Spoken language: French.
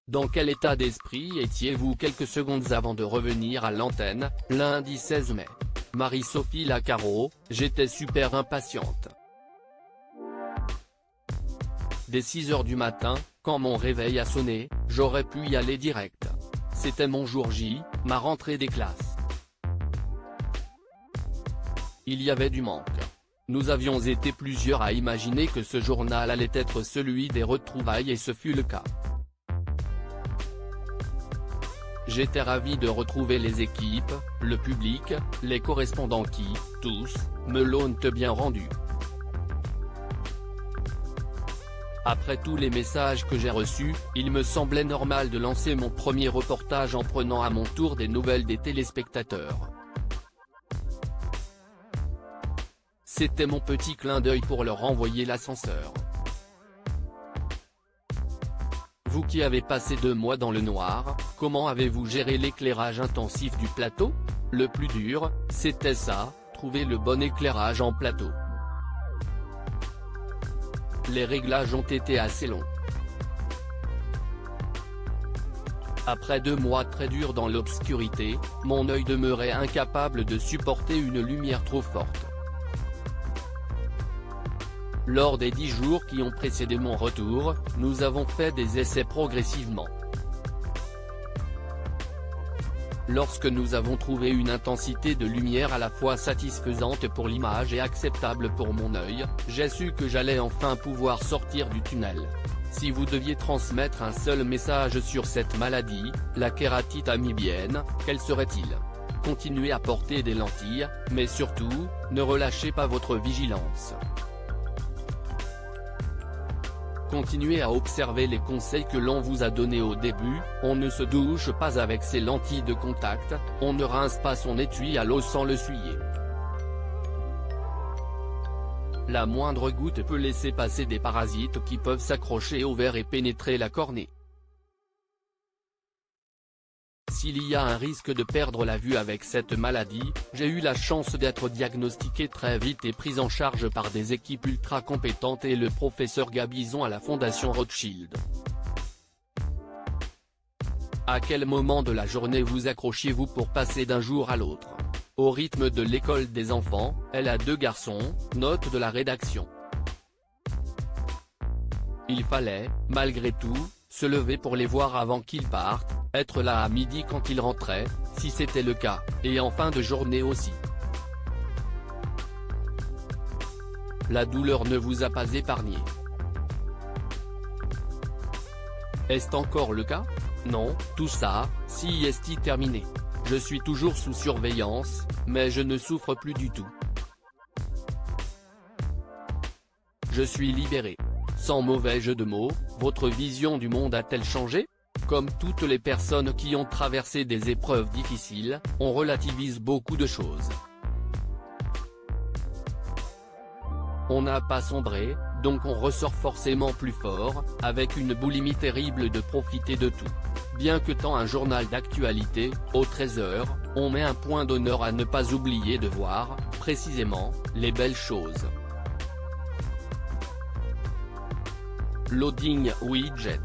Dans quel état d'esprit étiez-vous quelques secondes avant de revenir à l'antenne, lundi 16 mai? Marie-Sophie Lacaro: j'étais super impatiente. Dès 6 h du matin, quand mon réveil a sonné, j'aurais pu y aller direct. C'était mon jour J, ma rentrée des classes. Il y avait du manque. Nous avions été plusieurs à imaginer que ce journal allait être celui des retrouvailles et ce fut le cas. J'étais ravi de retrouver les équipes, le public, les correspondants qui, tous, me l'ont bien rendu. Après tous les messages que j'ai reçus, il me semblait normal de lancer mon premier reportage en prenant à mon tour des nouvelles des téléspectateurs. C'était mon petit clin d'œil pour leur envoyer l'ascenseur. Vous qui avez passé 2 mois dans le noir, comment avez-vous géré l'éclairage intensif du plateau? Le plus dur, c'était ça, trouver le bon éclairage en plateau. Les réglages ont été assez longs. Après 2 mois très durs dans l'obscurité, mon œil demeurait incapable de supporter une lumière trop forte. Lors des 10 jours qui ont précédé mon retour, nous avons fait des essais progressivement. Lorsque nous avons trouvé une intensité de lumière à la fois satisfaisante pour l'image et acceptable pour mon œil, j'ai su que j'allais enfin pouvoir sortir du tunnel. Si vous deviez transmettre un seul message sur cette maladie, la kératite amibienne, quel serait-il? Continuez à porter des lentilles, mais surtout, ne relâchez pas votre vigilance. Continuez à observer les conseils que l'on vous a donnés au début, on ne se douche pas avec ses lentilles de contact, on ne rince pas son étui à l'eau sans le souiller. La moindre goutte peut laisser passer des parasites qui peuvent s'accrocher au verre et pénétrer la cornée. S'il y a un risque de perdre la vue avec cette maladie, j'ai eu la chance d'être diagnostiqué très vite et pris en charge par des équipes ultra compétentes et le professeur Gabizon à la Fondation Rothschild. À quel moment de la journée vous accrochiez-vous pour passer d'un jour à l'autre? Au rythme de l'école des enfants, elle a 2 garçons, note de la rédaction. Il fallait, malgré tout, se lever pour les voir avant qu'ils partent, être là à midi quand ils rentraient, si c'était le cas, et en fin de journée aussi. La douleur ne vous a pas épargné. Est-ce encore le cas? Non, tout ça, si est terminé. Je suis toujours sous surveillance, mais je ne souffre plus du tout. Je suis libéré. Sans mauvais jeu de mots, votre vision du monde a-t-elle changé? Comme toutes les personnes qui ont traversé des épreuves difficiles, on relativise beaucoup de choses. On n'a pas sombré, donc on ressort forcément plus fort, avec une boulimie terrible de profiter de tout. Bien que tant un journal d'actualité, au 13 h, on met un point d'honneur à ne pas oublier de voir, précisément, les belles choses. Loading widget.